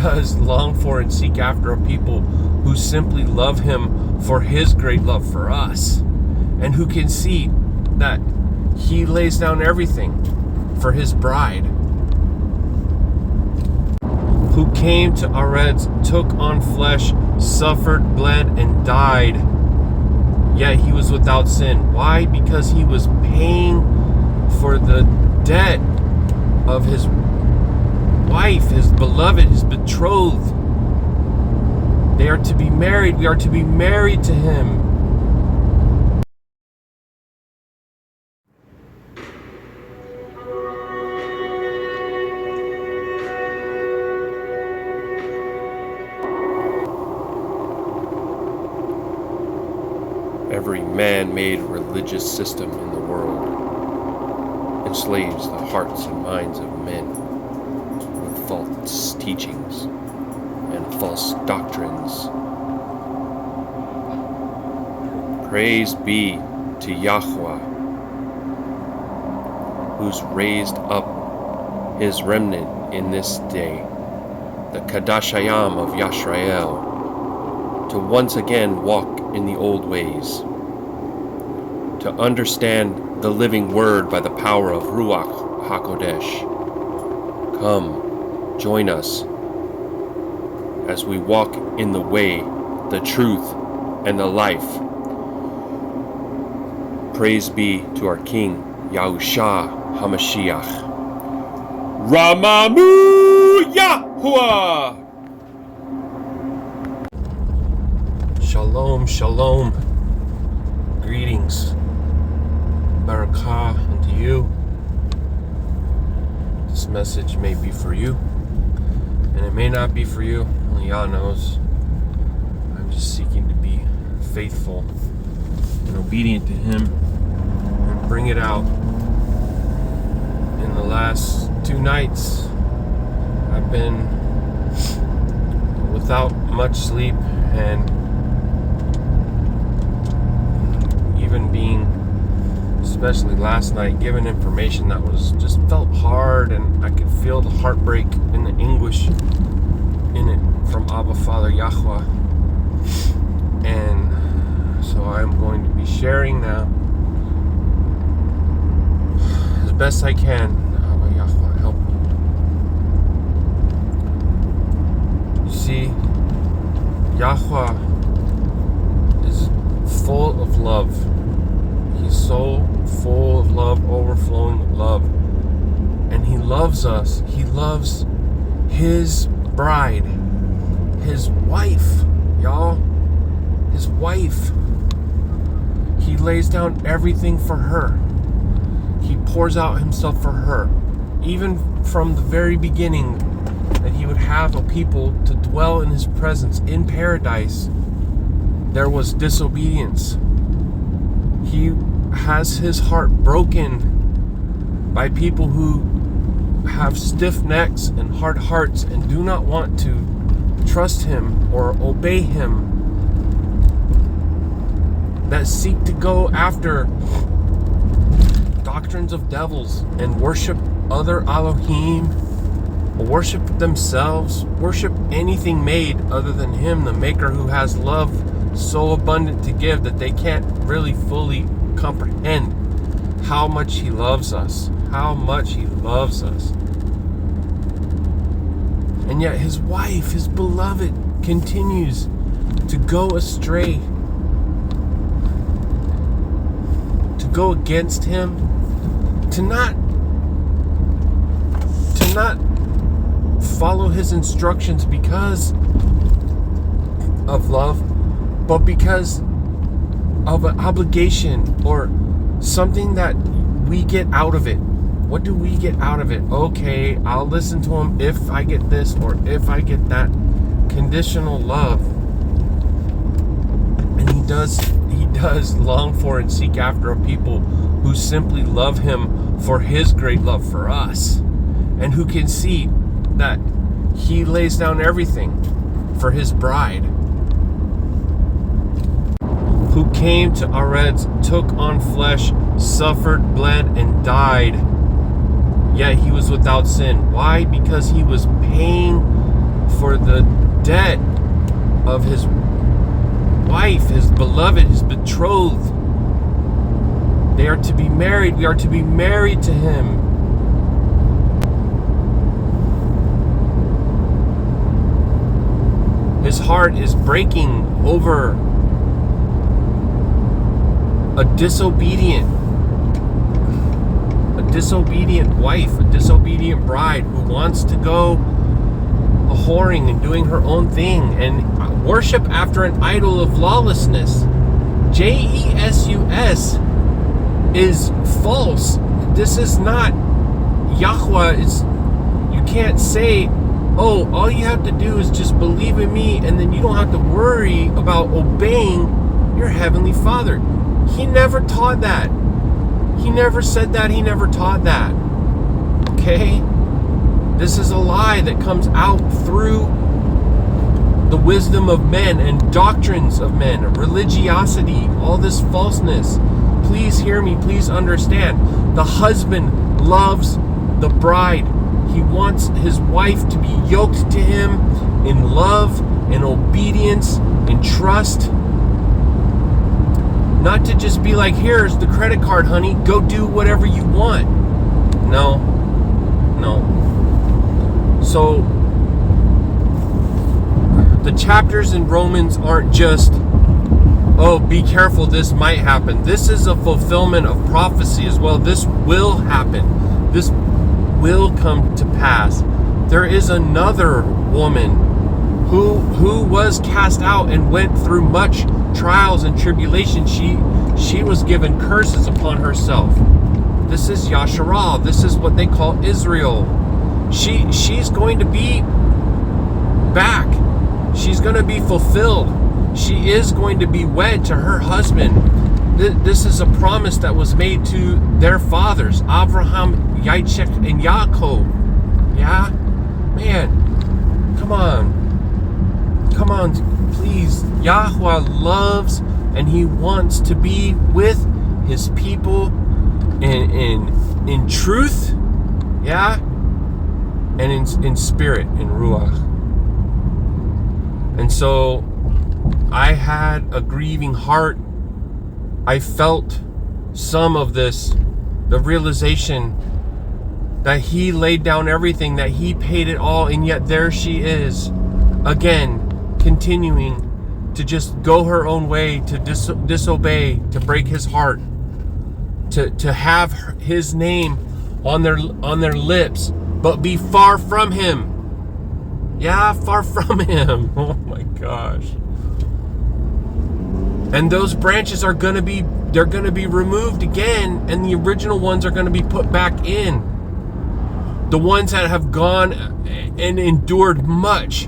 does long for and seek after a people who simply love him for his great love for us, and who can see that he lays down everything for his bride, who came to Aretz, took on flesh, suffered, bled, and died, yet he was without sin. Why? Because he was paying for the debt of his wife, his beloved, his betrothed. They are to be married. We are to be married to him. Every man-made religious system in the world enslaves the hearts and minds of men with false teachings and false doctrines. Praise be to Yahuah, who's raised up his remnant in this day, the Qadashayam of Yasharal, to once again walk in the old ways, to understand the living word by the power of Ruach Hakodesh. Come, join us as we walk in the way, the truth, and the life. Praise be to our King, Yahusha HaMashiach. Ramamu Yahuah! Shalom, shalom. Greetings. Baruk Atah unto you. This message may be for you, and it may not be for you. Only Yah knows. I'm just seeking to be faithful and obedient to him and bring it out. In the last 2 nights, I've been without much sleep, and even being, especially last night, given information that was just felt hard, and I could feel the heartbreak and the anguish in it from Abba Father Yahuah. And so I'm going to be sharing now as best I can. Abba Yahuah, help me. You see, Yahuah is full of love. He's so full of love, overflowing with love. And he loves us. He loves his bride, his wife, y'all. His wife. He lays down everything for her. He pours out himself for her. Even from the very beginning, that he would have a people to dwell in his presence in paradise, there was disobedience. He has his heart broken by people who have stiff necks and hard hearts and do not want to trust him or obey him, that seek to go after doctrines of devils and worship other Elohim, worship themselves, worship anything made other than him, the maker, who has love so abundant to give that they can't really fully comprehend how much he loves us, how much he loves us. And yet his wife, his beloved, continues to go astray, to go against him, to not follow his instructions because of love, but because of an obligation or something that we get out of it. What do we get out of it? Okay, I'll listen to him if I get this or if I get that. Conditional love. And he does long for and seek after a people who simply love him for his great love for us, and who can see that he lays down everything for his bride, who came to Aretz, took on flesh, suffered, bled, and died, yet he was without sin. Why? Because he was paying for the debt of his wife, his beloved, his betrothed. They are to be married. We are to be married to him. His heart is breaking over a disobedient wife, a disobedient bride who wants to go a whoring and doing her own thing and worship after an idol of lawlessness. Jesus is false. This is not Yahuah. You can't say, oh, all you have to do is just believe in me and then you don't have to worry about obeying your heavenly Father. He never taught that. He never said that. He never taught that. Okay? This is a lie that comes out through the wisdom of men and doctrines of men, religiosity, all this falseness. Please hear me. Please understand. The husband loves the bride. He wants his wife to be yoked to him in love, in obedience, in trust. Not to just be like, here's the credit card, honey. Go do whatever you want. No. So, the chapters in Romans aren't just, oh, be careful, this might happen. This is a fulfillment of prophecy as well. This will happen. This will come to pass. There is another woman who was cast out and went through much trials and tribulation. She was given curses upon herself. This is Yashar'Al. This is what they call Israel. She's going to be back. She's going to be fulfilled. She is going to be wed to her husband. This is a promise that was made to their fathers, Abraham, Yitzchak, and Yaakov. Yeah? Man, come on, please. Yahuah loves and he wants to be with his people in truth, yeah, and in spirit, in Ruach. And so I had a grieving heart. I felt some of this, the realization that he laid down everything, that he paid it all, and yet there she is, again, continuing to just go her own way, to disobey, to break his heart, to have his name on their lips, but be far from him. Yeah, far from him. Oh my gosh. And those branches are going to be removed again, and the original ones are going to be put back in. The ones that have gone and endured much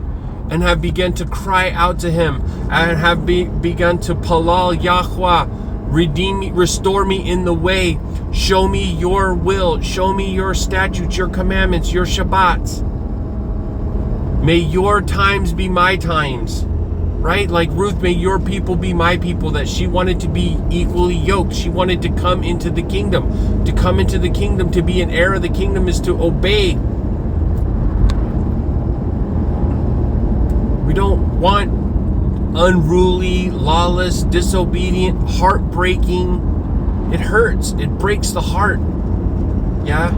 and have begun to cry out to him and have begun to palal Yahuah, redeem me, restore me in the way, show me your will, show me your statutes, your commandments, your Shabbats. May your times be my times, right? Like Ruth, may your people be my people, that she wanted to be equally yoked. She wanted to come into the kingdom. To come into the kingdom, to be an heir of the kingdom, is to obey. We don't want unruly, lawless, disobedient, heartbreaking. It hurts. It breaks the heart. Yeah?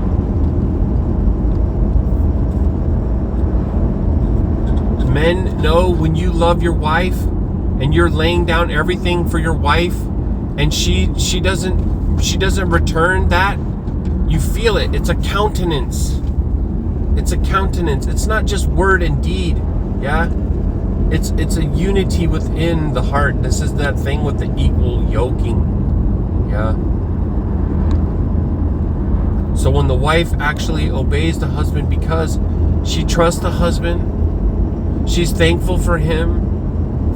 Men know when you love your wife and you're laying down everything for your wife and she doesn't return that, you feel it. It's a countenance. It's a countenance. It's not just word and deed. Yeah? It's a unity within the heart. This is that thing with the equal yoking. Yeah. So when the wife actually obeys the husband because she trusts the husband, she's thankful for him,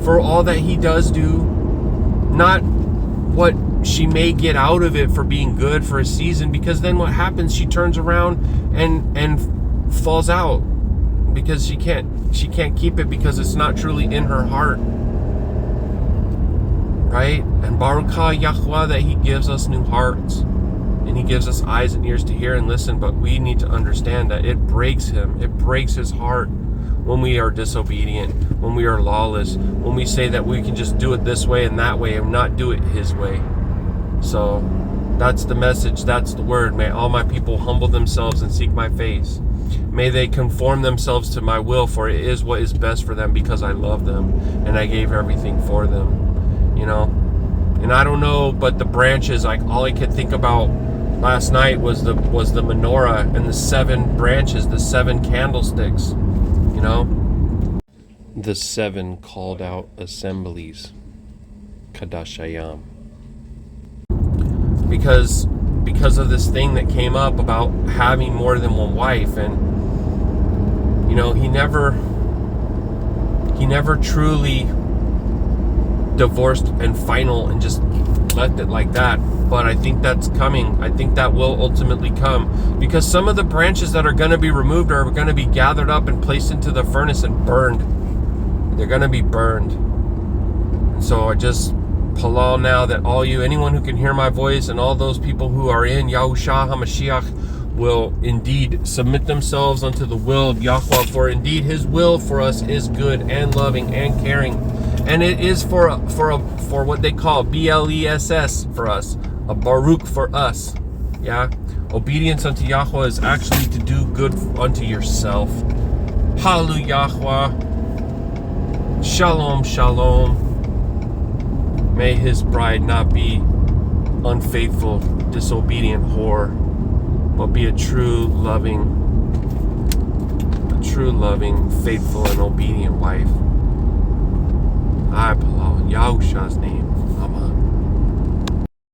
for all that he does do, not what she may get out of it for being good for a season, because then what happens, she turns around and falls out because she can't keep it, because it's not truly in her heart, right? And Baruk Atah Yahuah, that he gives us new hearts and he gives us eyes and ears to hear and listen, but we need to understand that it breaks him, it breaks his heart when we are disobedient, when we are lawless, when we say that we can just do it this way and that way and not do it his way. So that's the message, that's the word. May all my people humble themselves and seek my face. May they conform themselves to my will, for it is what is best for them, because I love them and I gave everything for them, you know. And I don't know, but the branches, like, all I could think about last night was the menorah and the 7 branches, the 7 candlesticks, you know. The 7 called out assemblies, Qadashayam. Because of this thing that came up about having more than one wife, and you know, he never truly divorced and final and just left it like that. But I think that's coming. I think that will ultimately come, because some of the branches that are going to be removed are going to be gathered up and placed into the furnace and burned. They're going to be burned. And so I just halal now that anyone who can hear my voice, and all those people who are in Yahusha HaMashiach will indeed submit themselves unto the will of Yahuwah, for indeed his will for us is good and loving and caring, and it is for what they call BLESS for us, a Baruk for us. Yeah, obedience unto Yahuwah is actually to do good unto yourself. Hallelujah. Shalom Shalom. May his bride not be unfaithful, disobedient whore, but be a true loving, faithful, and obedient wife. I, Yahusha's name.